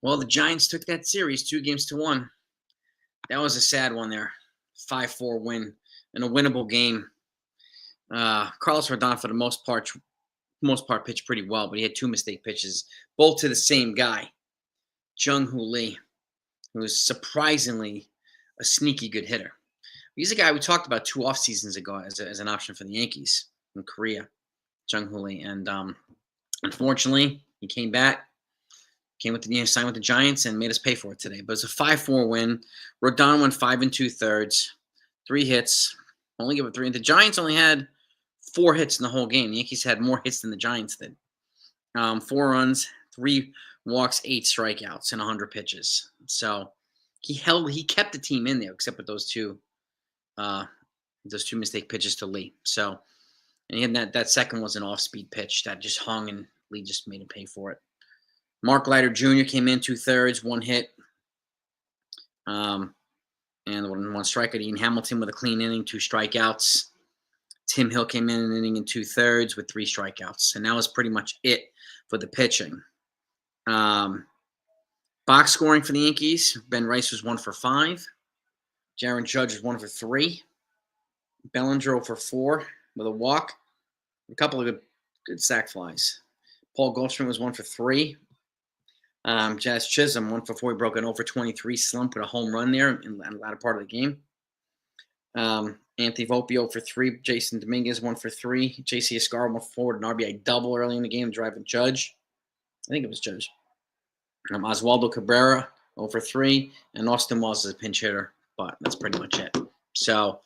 Well, the Giants took that series 2-1. That was a sad one there. 5-4 win in a winnable game. Carlos Rodon, for the most part, pitched pretty well, but he had two mistake pitches, both to the same guy, Jung-Hoo Lee, who is surprisingly a sneaky good hitter. He's a guy we talked about 2 off seasons ago as an option for the Yankees in Korea, Jung-Hoo Lee, and unfortunately, he came back. Signed with the Giants and made us pay for it today. But it's a 5-4 win. Rodon went 5 2/3, 3 hits. Only give up 3. The Giants only had 4 hits in the whole game. The Yankees had more hits than the Giants did. 4 runs, 3 walks, 8 strikeouts, and 100 pitches. So he kept the team in there, except with those two mistake pitches to Lee. So, and he had that second was an off-speed pitch that just hung, and Lee just made him pay for it. Mark Leiter Jr. came in 2/3, 1 hit, and 1 strikeout. Ian Hamilton with a clean inning, 2 strikeouts. Tim Hill came in an inning in 2/3 with 3 strikeouts, and that was pretty much it for the pitching. Box scoring for the Yankees: Ben Rice was 1 for 5. Jaron Judge was 1 for 3. Bellinger for 4 with a walk, a couple of good sac flies. Paul Goldschmidt was 1 for 3. Jazz Chisholm 1 for 4. He broke an 0 for 23 slump with a home run there in the latter part of the game. Anthony Volpe 0 for 3. Jason Dominguez 1 for 3. J.C. Escar 1 for 4. An RBI double early in the game, driving Judge. I think it was Judge. Oswaldo Cabrera 0 for 3. And Austin Wells is a pinch hitter, but that's pretty much it. So,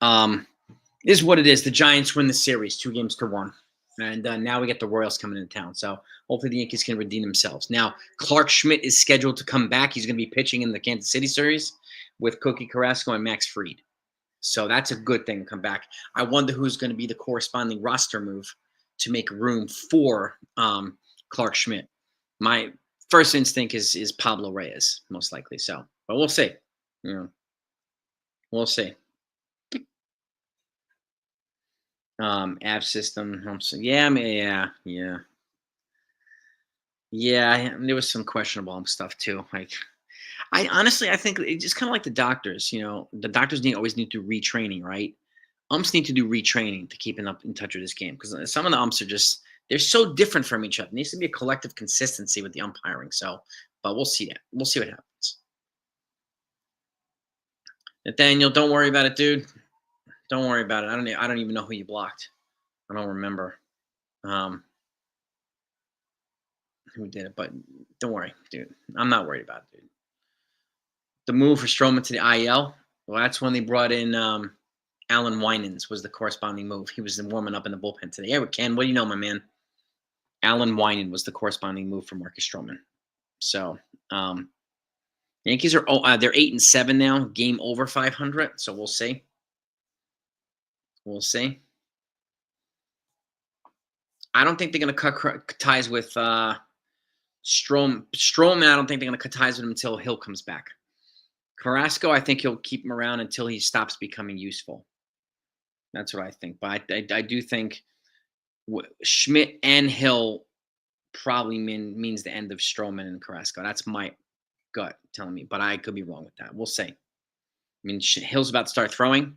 this is what it is. The Giants win the series 2-1. And now we get the Royals coming into town. So hopefully the Yankees can redeem themselves. Now, Clark Schmidt is scheduled to come back. He's going to be pitching in the Kansas City series with Cookie Carrasco and Max Fried. So that's a good thing to come back. I wonder who's going to be the corresponding roster move to make room for Clark Schmidt. My first instinct is Pablo Reyes, most likely. So, but we'll see. We'll see. App system. Yeah, there was some questionable stuff too. Like, I honestly think it's just kind of like the doctors. The doctors always need to do retraining, right? Umps need to do retraining to keep in touch with this game, because some of the umps are they're so different from each other. There needs to be a collective consistency with the umpiring. So, but we'll see that. We'll see what happens. Nathaniel, don't worry about it, dude. Don't worry about it. I don't even know who you blocked. I don't remember who did it, but don't worry, dude. I'm not worried about it, dude. The move for Stroman to the IL, well, that's when they brought in Alan Winans was the corresponding move. He was warming up in the bullpen today. Yeah, Ken, what do you know, my man? Alan Winan was the corresponding move for Marcus Stroman. So, Yankees are they're 8-7 now, game over 500. So we'll see. We'll see. I don't think they're going to cut ties with Stroman. I don't think they're going to cut ties with him until Hill comes back. Carrasco, I think he'll keep him around until he stops becoming useful. That's what I think. But I do think Schmidt and Hill probably means the end of Stroman and Carrasco. That's my gut telling me, but I could be wrong with that. We'll see. I mean, Hill's about to start throwing,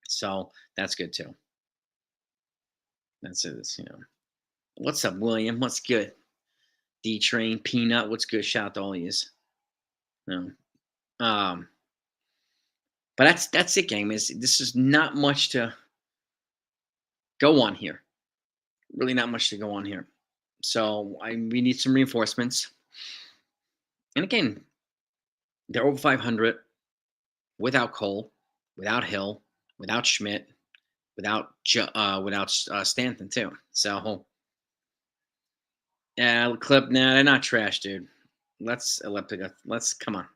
so that's good too. That's it. What's up, William? What's good? D-Train, Peanut, what's good? Shout out to all of yous. But that's it, gang. This is not much to go on here. Really not much to go on here. So we need some reinforcements. And again, they're over 500 without Cole, without Hill, without Schmidt, without Stanton too. So clip. Nah, they're not trash, dude. Let's come on.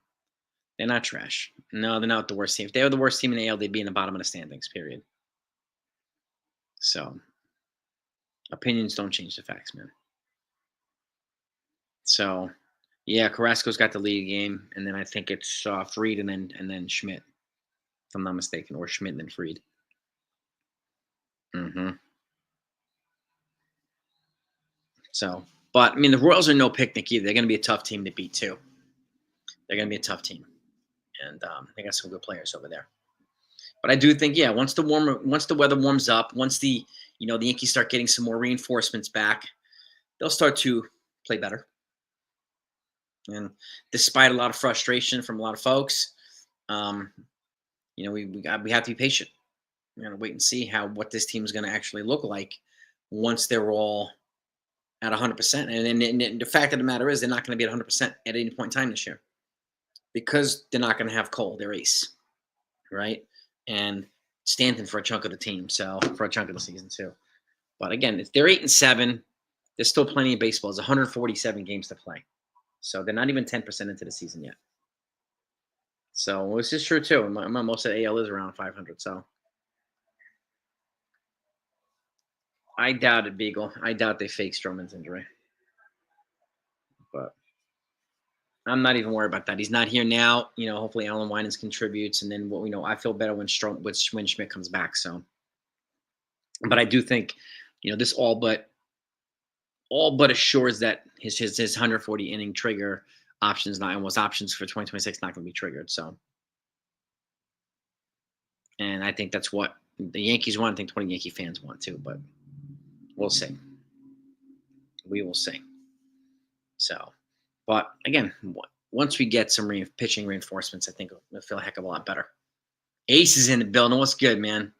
They're not trash. No, they're not the worst team. If they were the worst team in the AL, they'd be in the bottom of the standings, period. So, opinions don't change the facts, man. So, yeah, Carrasco's got the lead game, and then I think it's Fried and then Schmidt, if I'm not mistaken, or Schmidt and then Fried. So, But I mean, the Royals are no picnic either. They're going to be a tough team to beat too. They're going to be a tough team, and they got some good players over there. But I do think, yeah, once the weather warms up, once the Yankees start getting some more reinforcements back, they'll start to play better. And despite a lot of frustration from a lot of folks, we have to be patient. We're gonna wait and see what this team is going to actually look like once they're all at 100%. And the fact of the matter is, they're not going to be at 100% at any point in time this year because they're not going to have Cole, their ace, right? And Stanton for a chunk of the team, so for a chunk of the season too. But again, if they're 8-7, there's still plenty of baseball. There's 147 games to play, so they're not even 10% into the season yet. So this is true too. Most of the AL is around 500, so. I doubt it, Beagle. I doubt they fake Stroman's injury. But I'm not even worried about that. He's not here now. Hopefully Alan Winans contributes, and then I feel better when Schmidt comes back. So, but I do think, this all but assures that his 140 inning trigger options options for 2026 not going to be triggered. So, and I think that's what the Yankees want. I think 20 Yankee fans want too, but we'll see. We will see. So, but again, once we get some pitching reinforcements, I think it'll feel a heck of a lot better. Ace is in the building. What's good, man?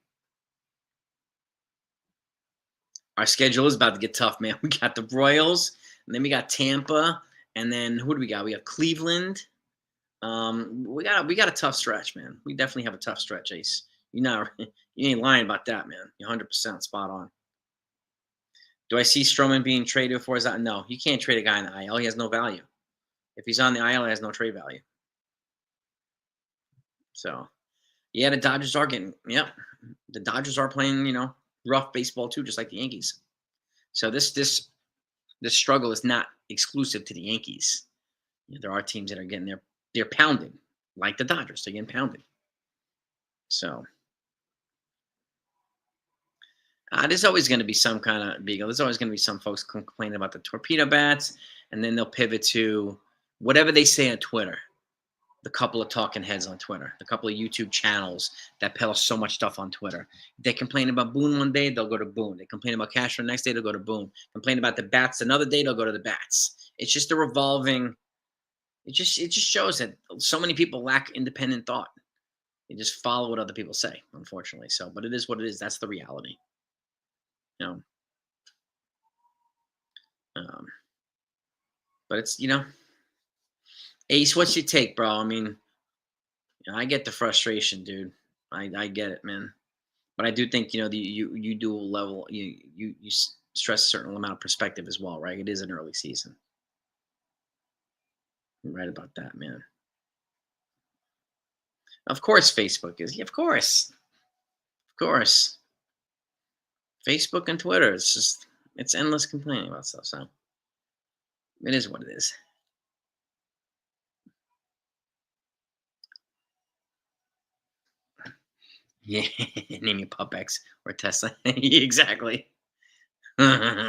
Our schedule is about to get tough, man. We got the Royals, and then we got Tampa, and then who do we got? We got Cleveland. We got a tough stretch, man. We definitely have a tough stretch, Ace. You ain't lying about that, man. You're 100% spot on. Do I see Stroman being traded before his? No, you can't trade a guy in the IL. He has no value. If he's on the IL, he has no trade value. So, yeah, the Dodgers are the Dodgers are playing, rough baseball too, just like the Yankees. So this struggle is not exclusive to the Yankees. There are teams that are getting they're pounded, like the Dodgers. They're getting pounded. So. There's always going to be some kind of Beagle. There's always going to be some folks complaining about the torpedo bats, and then they'll pivot to whatever they say on Twitter. The couple of talking heads on Twitter, the couple of YouTube channels that peddle so much stuff on Twitter. If they complain about Boone one day, they'll go to Boone. They complain about Castro the next day, they'll go to Boone. Complain about the bats another day, they'll go to the bats. It's just a revolving. It just shows that so many people lack independent thought. They just follow what other people say, unfortunately. So, but it is what it is. That's the reality. But it's Ace, what's your take, bro? I mean, I get the frustration, dude. I get it, man. But I do think you do level you stress a certain amount of perspective as well, right? It is an early season. You're right about that, man. Of course, Facebook is. Of course. Facebook and Twitter, it's endless complaining about stuff. So it is what it is. Yeah, name your pup X or Tesla. Exactly. Fire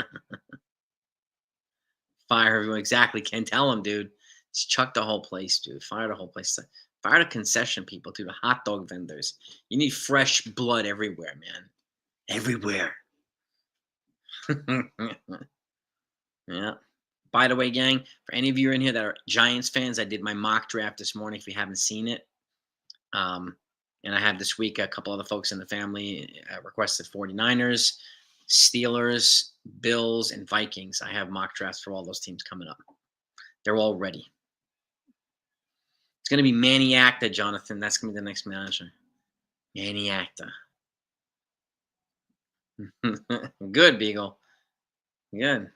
everyone. Exactly. Can't tell them, dude. Just chuck the whole place, dude. Fire the whole place. Fire the concession people, dude. The hot dog vendors. You need fresh blood everywhere, man. Everywhere. Yeah. By the way, gang, for any of you in here that are Giants fans, I did my mock draft this morning. If you haven't seen it, and I have this week a couple other folks in the family requested 49ers, Steelers, Bills, and Vikings. I have mock drafts for all those teams coming up. They're all ready. It's going to be Manny Acta, Jonathan. That's going to be the next manager. Manny Acta. Good, Beagle. Good.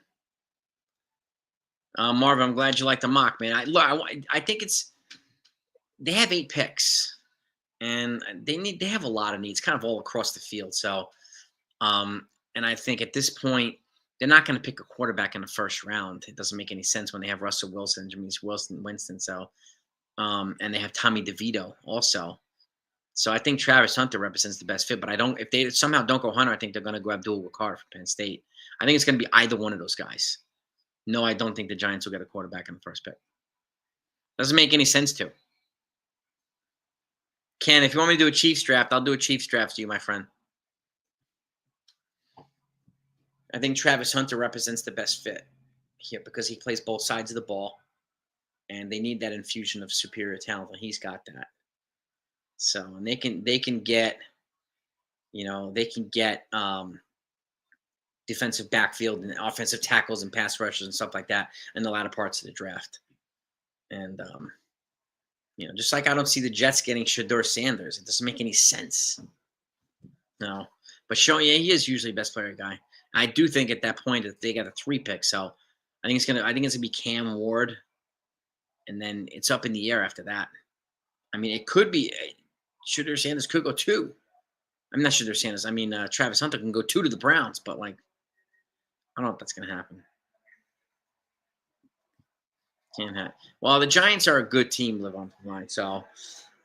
Marvin, I'm glad you like the mock, man. I think they have 8 picks, and they have a lot of needs, kind of all across the field. So, and I think at this point, they're not going to pick a quarterback in the first round. It doesn't make any sense when they have Russell Wilson, Jameis Winston. So, and they have Tommy DeVito also. So I think Travis Hunter represents the best fit. But if they somehow don't go Hunter, I think they're going to grab Abdul Ricard from Penn State. I think it's going to be either one of those guys. No, I don't think the Giants will get a quarterback in the first pick. Doesn't make any sense to. Ken, if you want me to do a Chiefs draft, I'll do a Chiefs draft to you, my friend. I think Travis Hunter represents the best fit here because he plays both sides of the ball, and they need that infusion of superior talent, and he's got that. So, and they can get, defensive backfield and offensive tackles and pass rushers and stuff like that in the latter parts of the draft. And just like I don't see the Jets getting Shedeur Sanders, it doesn't make any sense. No, but he is usually best player guy. I do think at that point that they got a 3 pick, so I think it's gonna be Cam Ward, and then it's up in the air after that. I mean, it could be Shedeur Sanders could go 2. I'm not Shedeur Sanders. I mean, Travis Hunter can go 2 to the Browns, but I don't know if that's gonna happen. Can't have. Well, the Giants are a good team, live on the line, so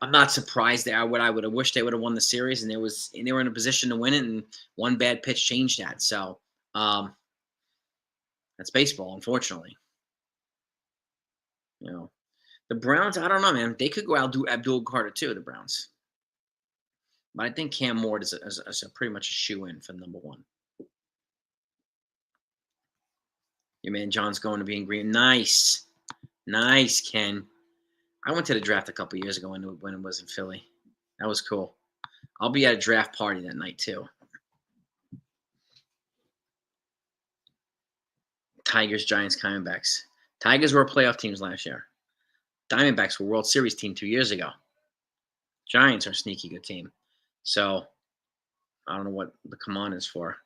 I'm not surprised. I would have wished they would have won the series, and they were in a position to win it, and one bad pitch changed that. So that's baseball, unfortunately. The Browns. I don't know, man. They could go out do Abdul Carter too. The Browns, but I think Cam Ward is a pretty much a shoe-in for number 1. Your man John's going to be in green. Nice, Ken. I went to the draft a couple years ago when it was in Philly. That was cool. I'll be at a draft party that night too. Tigers, Giants, Diamondbacks. Tigers were playoff teams last year. Diamondbacks were World Series team 2 years ago. Giants are a sneaky good team. So I don't know what the come on is for.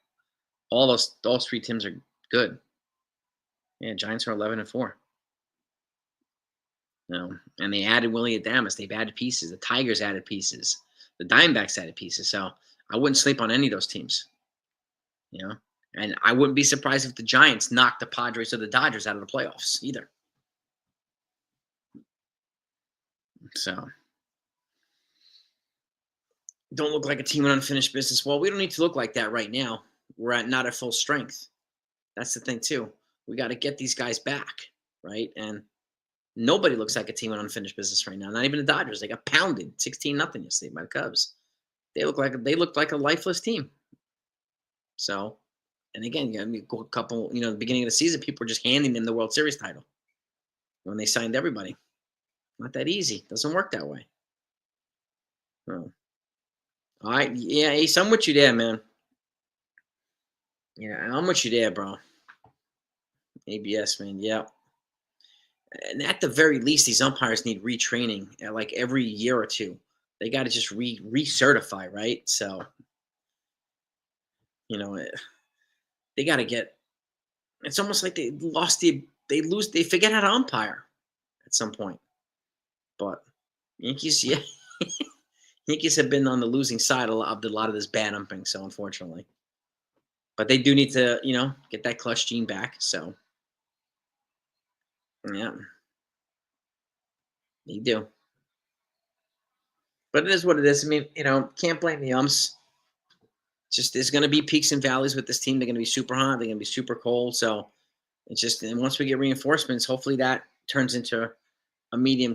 All those 3 teams are good. Yeah, Giants are 11-4. And they added Willie Adames. They've added pieces. The Tigers added pieces. The Diamondbacks added pieces. So I wouldn't sleep on any of those teams. And I wouldn't be surprised if the Giants knocked the Padres or the Dodgers out of the playoffs either. So don't look like a team with unfinished business. Well, we don't need to look like that right now. We're not at full strength. That's the thing too. We got to get these guys back, right? And nobody looks like a team with unfinished business right now. Not even the Dodgers. They got pounded 16-0 yesterday by the Cubs. They looked like a lifeless team. So, and again, a couple, the beginning of the season, people were just handing them the World Series title when they signed everybody. Not that easy. Doesn't work that way. Oh. All right. Yeah, Ace, I'm with you there, man. Yeah, I'm with you there, bro. ABS, man. Yeah. And at the very least, these umpires need retraining like every year or 2. They got to just recertify, right? So, they got to get. It's almost like they forget how to umpire at some point. But Yankees, yeah, Yankees have been on the losing side of a lot of this bad umping. So unfortunately, but they do need to, get that clutch gene back. So. Yeah, they do. But it is what it is. I mean, can't blame the umps. Just there's going to be peaks and valleys with this team. They're going to be super hot. They're going to be super cold. So it's just, and once we get reinforcements, hopefully that turns into a medium,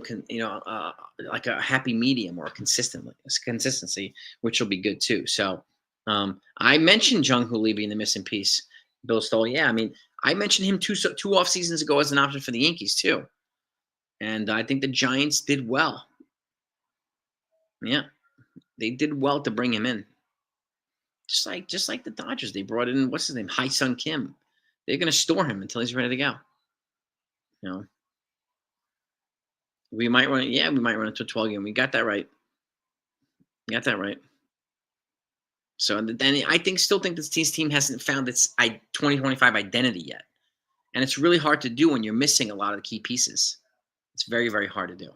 like a happy medium or consistency, which will be good too. So I mentioned Jung Hoo Lee being the missing piece. Bill Stoll, yeah. I mean, I mentioned him two off seasons ago as an option for the Yankees too. And I think the Giants did well. Yeah, they did well to bring him in. Just like the Dodgers, they brought in what's his name, Hai-Sung Kim. They're going to store him until he's ready to go. We might run into a 12 game. We got that right. So then I still think this team hasn't found its 2025 identity yet, and it's really hard to do when you're missing a lot of the key pieces. It's very, very hard to do.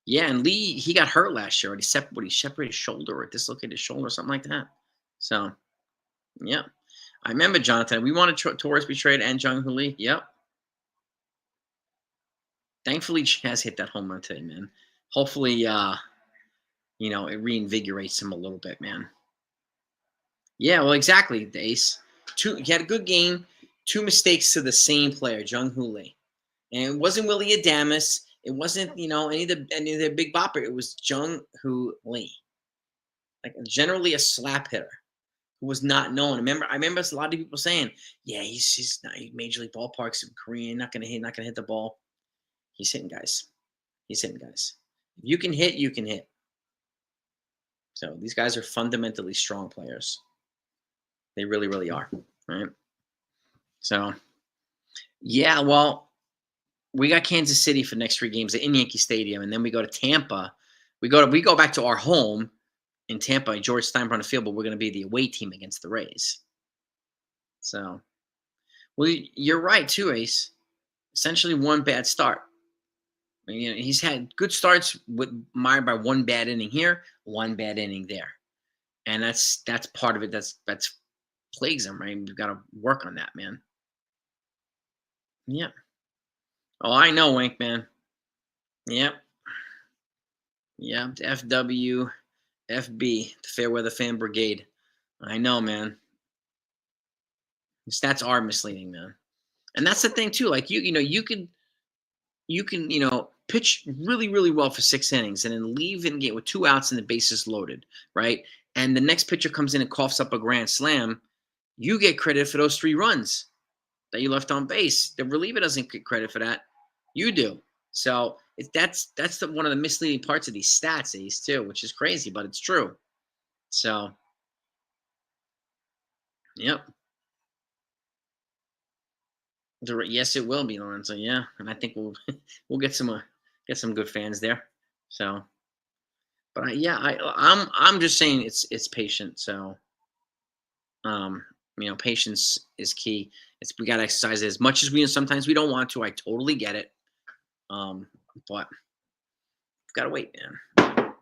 Yeah, and Lee, he got hurt last year. He separated his shoulder or dislocated his shoulder or something like that. So, yeah. I remember, Jonathan, we wanted Torres be traded and Jung Hoo Lee. Yep. Thankfully, Chaz hit that home run today, man. Hopefully, it reinvigorates him a little bit, man. Yeah, well, exactly, Ace. He had a good game. 2 mistakes to the same player, Jung-Hoo Lee. And it wasn't Willie Adamas. It wasn't, any of the big bopper. It was Jung-Hoo Lee. Like generally a slap hitter who was not known. I remember a lot of people saying, yeah, he's not major league ballparks in Korea, not gonna hit the ball. He's hitting guys. He's hitting guys. If you can hit, you can hit. So these guys are fundamentally strong players. They really, really are. Right. So yeah, well, we got Kansas City for the next 3 games in Yankee Stadium, and then we go to Tampa. We go back to our home in Tampa, George Steinbrenner Field, but we're going to be the away team against the Rays. So, well, you're right too, Ace. Essentially, one bad start. I mean, he's had good starts mired by one bad inning here, one bad inning there, and that's part of it. That's plagues him, right? We've got to work on that, man. Yeah. Oh, I know, Wink, man. Yep. Yeah. FW, FB, the Fairweather Fan Brigade. I know, man. The stats are misleading, man. And that's the thing too. Like you can pitch really, really well for 6 innings and then leave in game with 2 outs and the bases loaded, right? And the next pitcher comes in and coughs up a grand slam. You get credit for those 3 runs that you left on base. The reliever doesn't get credit for that. You do. So that's one of the misleading parts of these stats, Ace, too, which is crazy, but it's true. So, yep. Yes, it will be, Lorenzo. Yeah, and I think we'll get some good fans there. So, but I'm just saying it's patient. So, patience is key. We got to exercise it as much as sometimes we don't want to. I totally get it. But we've got to wait, man.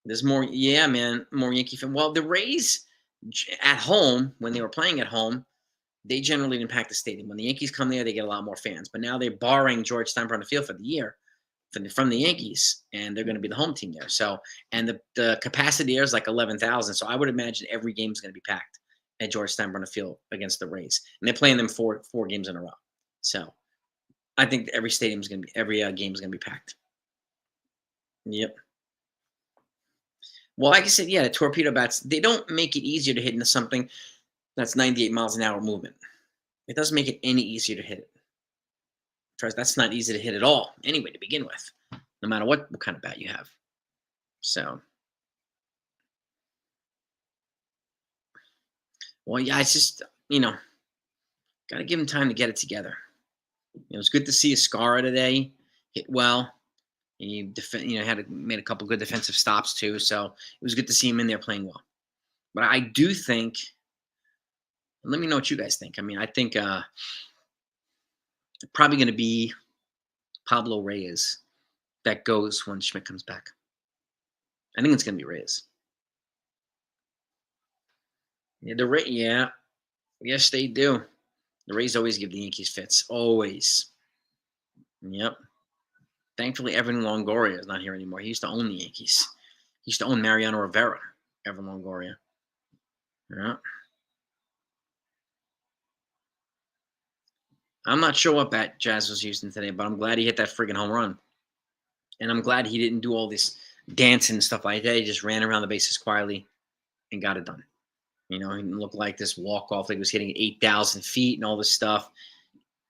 There's more, yeah, man, more Yankee fan. Well, the Rays at home, when they were playing at home, they generally didn't pack the stadium. When the Yankees come there, they get a lot more fans. But now they're borrowing George Steinbrenner Field for the year from the Yankees, and they're going to be the home team there. So, and the capacity there is like 11,000. So I would imagine every game is going to be packed at George Steinbrenner Field against the Rays, and they're playing them four games in a row. So I think every game is going to be packed. Yep. Well, like I said, yeah, the torpedo bats, they don't make it easier to hit into something that's 98 miles an hour movement. It doesn't make it any easier to hit it. First, that's not easy to hit at all, anyway, to begin with, no matter what kind of bat you have. So, well, yeah, it's just, got to give him time to get it together. It was good to see Escara today hit well. He made a couple good defensive stops too, so it was good to see him in there playing well. But I do think, let me know what you guys think. I mean, I think probably going to be Pablo Reyes that goes when Schmidt comes back. I think it's going to be Reyes. Yeah, yes, they do. The Rays always give the Yankees fits, always. Yep. Thankfully, Evan Longoria is not here anymore. He used to own the Yankees. He used to own Mariano Rivera, Evan Longoria. Yeah. I'm not sure what bat Jazz was using today, but I'm glad he hit that friggin' home run. And I'm glad he didn't do all this dancing and stuff like that. He just ran around the bases quietly and got it done. He didn't look like this walk-off, like he was hitting 8,000 feet and all this stuff.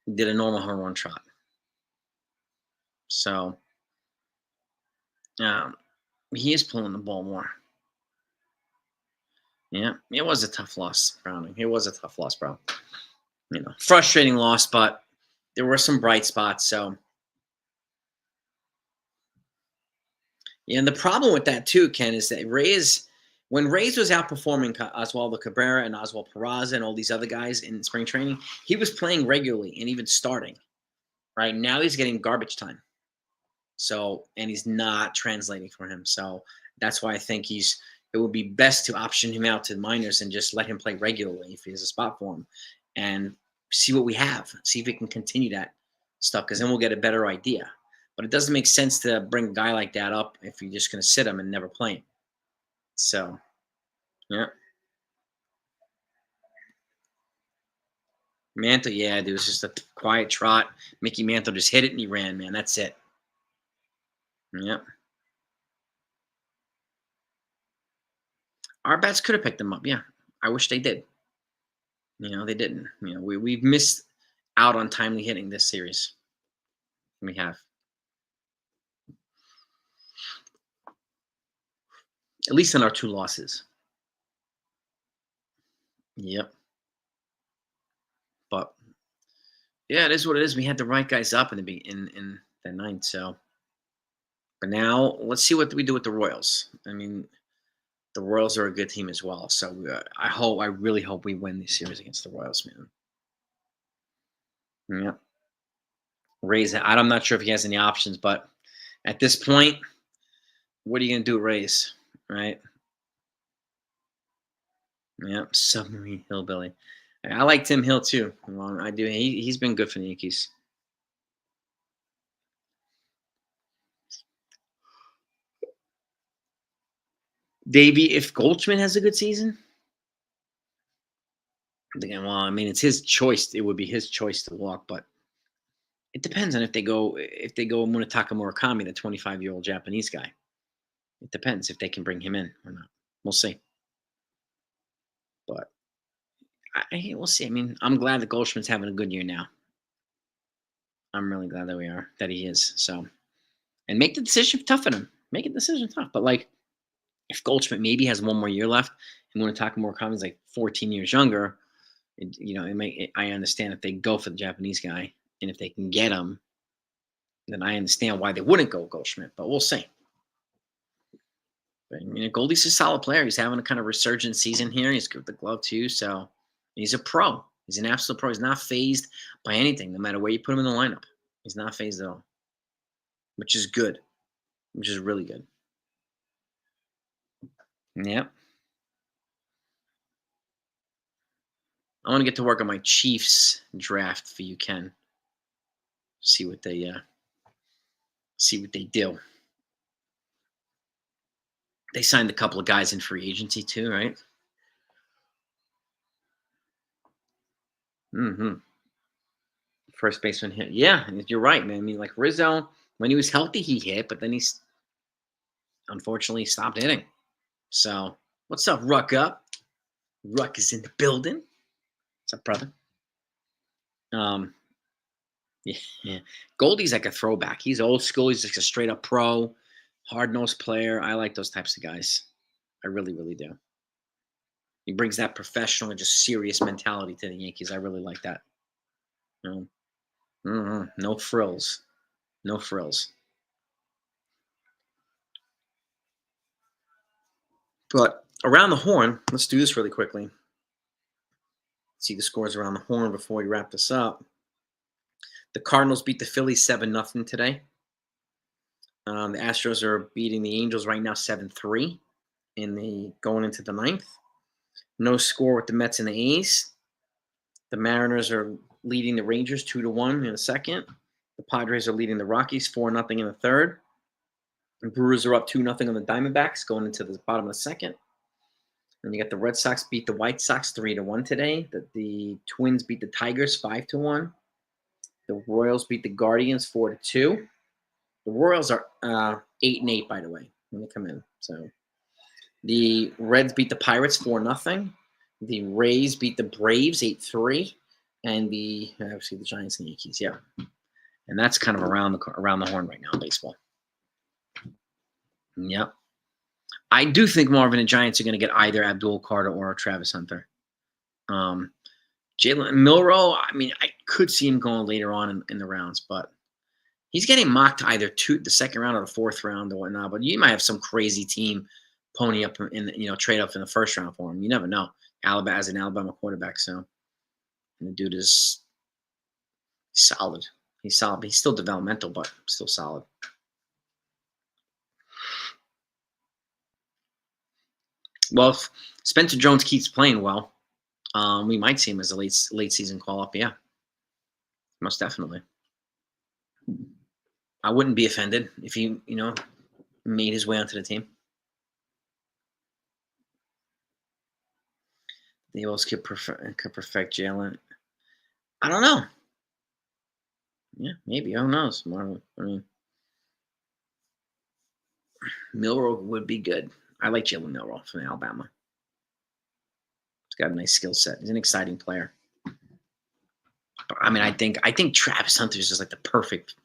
He did a normal home run trot. So, he is pulling the ball more. Yeah, it was a tough loss, Browning. It was a tough loss, bro. Frustrating loss, but there were some bright spots. So, yeah, and the problem with that too, Ken, is that when Reyes was outperforming Oswaldo Cabrera and Oswald Peraza and all these other guys in spring training, he was playing regularly and even starting. Right now, he's getting garbage time. So, and he's not translating for him. So that's why I think it would be best to option him out to the minors and just let him play regularly if he has a spot for him and see what we have, see if we can continue that stuff, because then we'll get a better idea. But it doesn't make sense to bring a guy like that up if you're just going to sit him and never play him. So, yeah. Mantle, yeah, dude, it was just a quiet trot. Mickey Mantle just hit it and he ran, man. That's it. Yep. Our bats could have picked them up. Yeah. I wish they did. They didn't. We've missed out on timely hitting this series. We have. At least in our two losses. Yep. But yeah, it is what it is. We had the right guys up in the ninth. So, but now let's see what we do with the Royals. I mean, the Royals are a good team as well. So I really hope we win this series against the Royals, man. Yeah. Rays. I'm not sure if he has any options, but at this point, what are you gonna do, Rays? Right? Yeah. Submarine hillbilly. I like Tim Hill too. Well, I do. He's been good for the Yankees. Davey, if Goldschmidt has a good season, I'm thinking, well, I mean, it's his choice. It would be his choice to walk, but it depends on if they go Munetaka Murakami, the 25-year-old Japanese guy. It depends if they can bring him in or not. We'll see. But we'll see. I mean, I'm glad that Goldschmidt's having a good year now. I'm really glad that he is. So, and make the decision tough on him. Make a decision tough. But like, if Goldschmidt maybe has one more year left, and Munetaka Murakami is like 14 years younger, I understand if they go for the Japanese guy, and if they can get him, then I understand why they wouldn't go Goldschmidt. But we'll see. But, Goldie's a solid player. He's having a kind of resurgent season here. He's good with the glove too. So he's a pro. He's an absolute pro. He's not phased by anything, no matter where you put him in the lineup. He's not phased at all, which is good, which is really good. Yep. I want to get to work on my Chiefs draft for you, Ken. See what they do. They signed a couple of guys in free agency too, right? Mm-hmm. First baseman hit. Yeah, you're right, man. I mean, like Rizzo, when he was healthy, he hit, but then he's unfortunately stopped hitting. So, what's up, Ruck up? Ruck is in the building. What's up, brother? Yeah, yeah. Goldie's like a throwback. He's old school. He's like a straight up pro, hard nosed player. I like those types of guys. I really, really do. He brings that professional and just serious mentality to the Yankees. I really like that. You No frills. No frills. But around the horn, let's do this really quickly. See the scores around the horn before we wrap this up. The Cardinals beat the Phillies 7-0 today. The Astros are beating the Angels right now 7-3 going into the ninth. No score with the Mets and the A's. The Mariners are leading the Rangers 2-1 in the second. The Padres are leading the Rockies 4-0 in the third. The Brewers are up 2-0 on the Diamondbacks going into the bottom of the second. And you got the Red Sox beat the White Sox 3-1 today. The Twins beat the Tigers 5-1. The Royals beat the Guardians 4-2. The Royals are 8-8, by the way, when they come in. So the Reds beat the Pirates 4-0. The Rays beat the Braves 8-3, and obviously the Giants and Yankees. Yeah, and that's kind of around the horn right now in baseball. Yep. I do think Marvin and Giants are going to get either Abdul Carter or Travis Hunter. Jalen Milroe, I mean, I could see him going later on in the rounds, but he's getting mocked either the second round or the fourth round or whatnot. But you might have some crazy team pony up trade up in the first round for him. You never know. Alabama as an Alabama quarterback, so and the dude is solid. He's solid. He's still developmental, but still solid. Well, if Spencer Jones keeps playing well, we might see him as a late season call up. Yeah, most definitely. I wouldn't be offended if he made his way onto the team. The Eagles could perfect Jalen. I don't know. Yeah, maybe. Who knows? Marvel. I mean, Milrow would be good. I like Jalen Milrow from Alabama. He's got a nice skill set. He's an exciting player. But, I mean, I think Travis Hunter is just like the perfect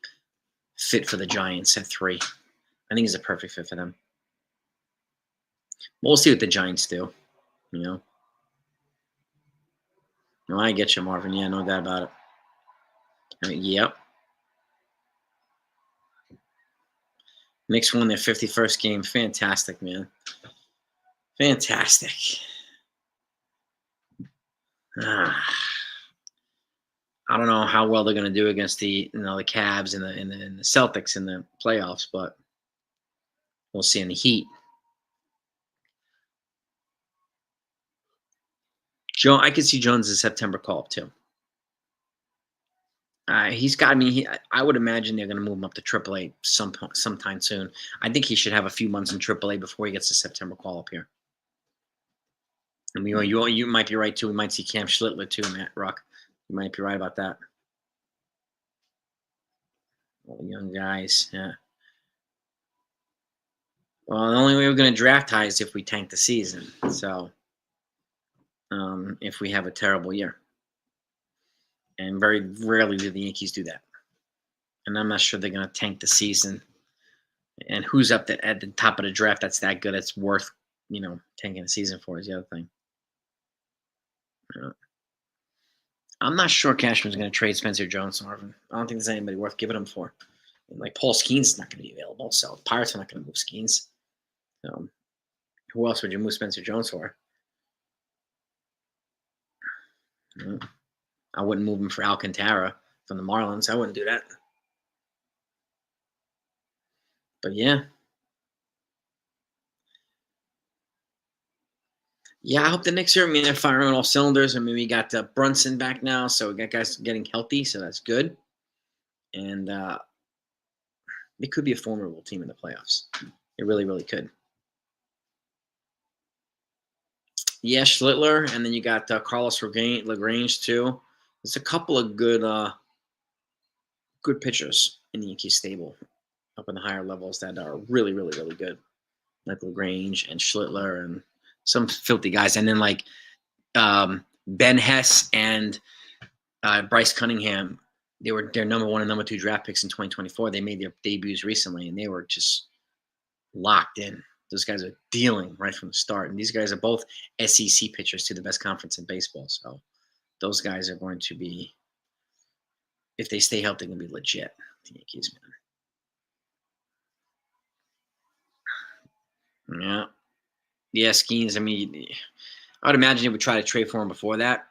fit for the Giants at 3. I think he's a perfect fit for them. We'll see what the Giants do. You know. No, I get you, Marvin. Yeah, no doubt about it. I mean, yep. Knicks won their 51st game. Fantastic, man. Fantastic. Ah, I don't know how well they're going to do against the Cavs and the Celtics in the playoffs, but we'll see. In the Heat, I could see Jones' September call up too. He's got. I mean, I would imagine they're going to move him up to AAA sometime soon. I think he should have a few months in AAA before he gets the September call up here. I mean, you might be right too. We might see Cam Schlittler too, Matt Ruck. You might be right about that. All the young guys, yeah. Well, the only way we're going to draft high is if we tank the season. So, if we have a terrible year, and very rarely do the Yankees do that. And I'm not sure they're going to tank the season. And who's up at the top of the draft that's that good? It's worth tanking the season for is the other thing. I'm not sure Cashman's going to trade Spencer Jones, Marvin. I don't think there's anybody worth giving him for. And like Paul Skeens is not going to be available, so the Pirates are not going to move Skeens. Who else would you move Spencer Jones for? I wouldn't move him for Alcantara from the Marlins. I wouldn't do that. But yeah. Yeah, I hope the Knicks are. I mean, they're firing on all cylinders. I mean, we got Brunson back now, so we got guys getting healthy, so that's good. And it could be a formidable team in the playoffs. It really, really could. Yeah, Schlittler, and then you got Carlos Lagrange too. There's a couple of good pitchers in the Yankees stable up in the higher levels that are really, really, really good, like Lagrange and Schlittler and some filthy guys, and then like Ben Hess and Bryce Cunningham. They were their number 1 and number 2 draft picks in 2024. They made their debuts recently, and they were just locked in. Those guys are dealing right from the start, and these guys are both SEC pitchers to the best conference in baseball. So those guys are going to be, if they stay healthy, they're going to be legit. The Yankees, man. Yeah. Yeah, Skeens. I mean, I would imagine they would try to trade for him before that,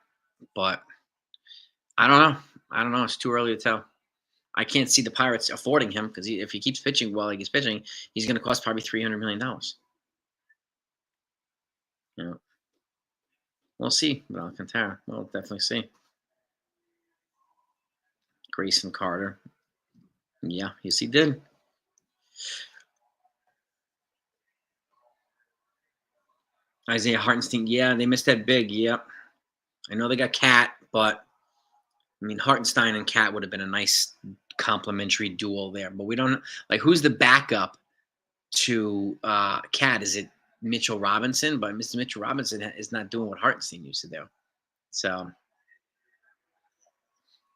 but I don't know. I don't know. It's too early to tell. I can't see the Pirates affording him because if he keeps pitching while he's pitching, he's going to cost probably $300 million. We'll see with Alcantara. We'll definitely see. Grayson Carter. Yeah, yes, he did. Isaiah Hartenstein. Yeah, they missed that big. Yep. I know they got Cat, but I mean, Hartenstein and Cat would have been a nice complementary duel there. But we don't like who's the backup to Cat. Is it Mitchell Robinson? But Mr. Mitchell Robinson is not doing what Hartenstein used to do. So,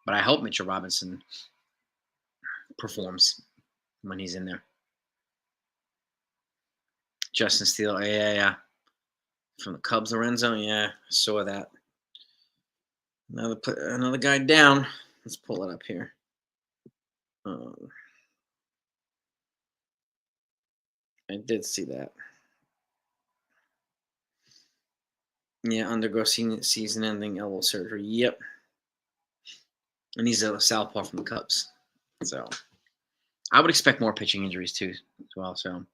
but I hope Mitchell Robinson performs when he's in there. Justin Steele, yeah. From the Cubs, Lorenzo, yeah, I saw that. Another guy down. Let's pull it up here. I did see that. Yeah, undergo season-ending elbow surgery. Yep. And he's a southpaw from the Cubs. So I would expect more pitching injuries too as well. So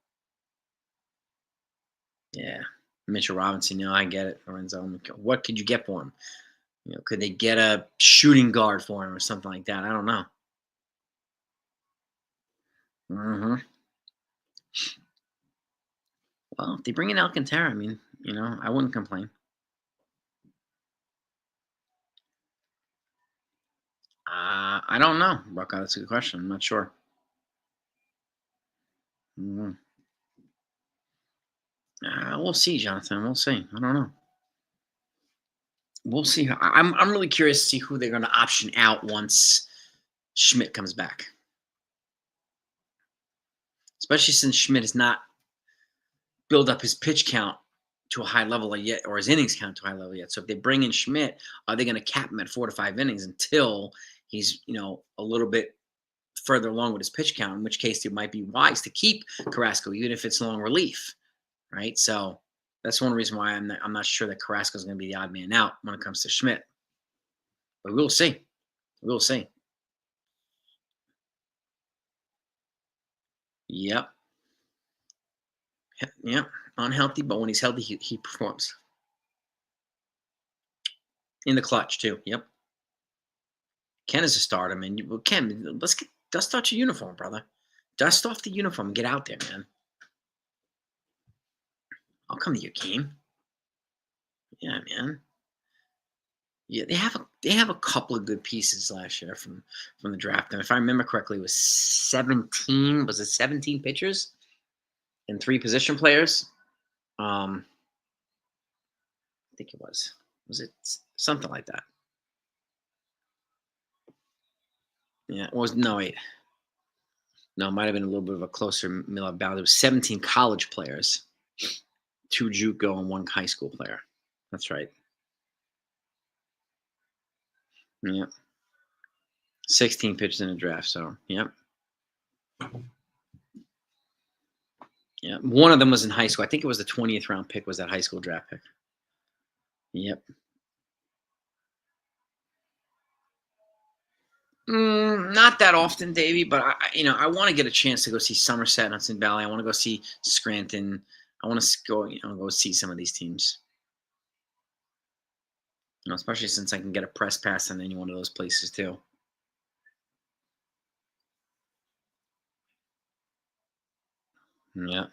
yeah. Mitchell Robinson, I get it. Lorenzo. What could you get for him? Could they get a shooting guard for him or something like that? I don't know. Mm-hmm. Well, if they bring in Alcantara, I mean, I wouldn't complain. I don't know, Buckeye. That's a good question. I'm not sure. Mhm. We'll see, Jonathan. We'll see. I don't know. We'll see. I'm really curious to see who they're going to option out once Schmidt comes back, especially since Schmidt has not built up his pitch count to a high level yet, or his innings count to a high level yet. So if they bring in Schmidt, are they going to cap him at 4 to 5 innings until he's a little bit further along with his pitch count? In which case, it might be wise to keep Carrasco, even if it's long relief, right? So that's one reason why I'm not sure that Carrasco is going to be the odd man out when it comes to Schmidt. But we'll see. We'll see. Yep. Yep. Unhealthy, but when he's healthy, he performs in the clutch too. Yep. Ken is a starter, man. Well, Ken, let's get dust off your uniform, brother. Dust off the uniform and get out there, man. I'll come to your game. Yeah, man. Yeah, they have a couple of good pieces last year from the draft, and if I remember correctly, it was 17. Was it 17 pitchers and 3 position players? I think it was. Was it something like that? Yeah, it was no 8. No, it might have been a little bit of a closer middle balance. It was 17 college players, 2 JUCO and 1 high school player. That's right. Yeah, 16 pitches in the draft. So, yep. Yeah, one of them was in high school. I think it was the 20th round pick. Was that high school draft pick? Yep. Not that often, Davey, but I want to get a chance to go see Somerset and Hudson Valley. I want to go see Scranton. I want to go see some of these teams. Especially since I can get a press pass in any one of those places too. Yeah,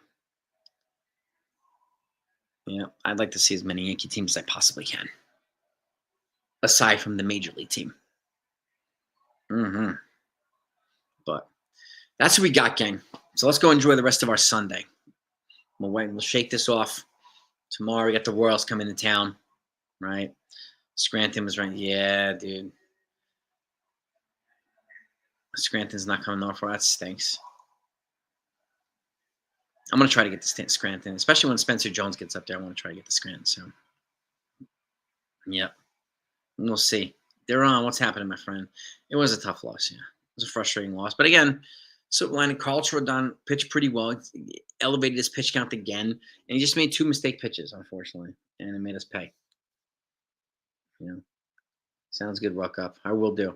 yeah. I'd like to see as many Yankee teams as I possibly can, aside from the major league team. But that's what we got, gang. So let's go enjoy the rest of our Sunday. We'll shake this off. Tomorrow we got the Royals coming to town, right? Scranton was right. Yeah, dude. Scranton's not coming north. That stinks. I'm gonna try to get to Scranton, especially when Spencer Jones gets up there. I want to try to get to Scranton. So, yep. We'll see. They're on. What's happening, my friend? It was a tough loss. Yeah, it was a frustrating loss. But again, silver lining. Carl Rodon pitched pretty well. He elevated his pitch count again, and he just made 2 mistake pitches, unfortunately, and it made us pay. Yeah, sounds good. Ruck up. I will do.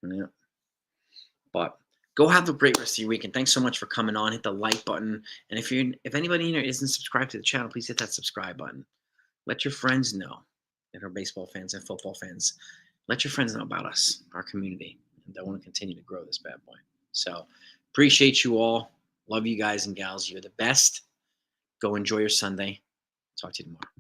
Yeah, but go have a great rest of your weekend. Thanks so much for coming on. Hit the like button, and if anybody in here isn't subscribed to the channel, please hit that subscribe button. Let your friends know that are baseball fans and football fans. Let your friends know about us, our community, and I want to continue to grow this bad boy. So appreciate you all. Love you guys and gals. You're the best. Go enjoy your Sunday. Talk to you tomorrow.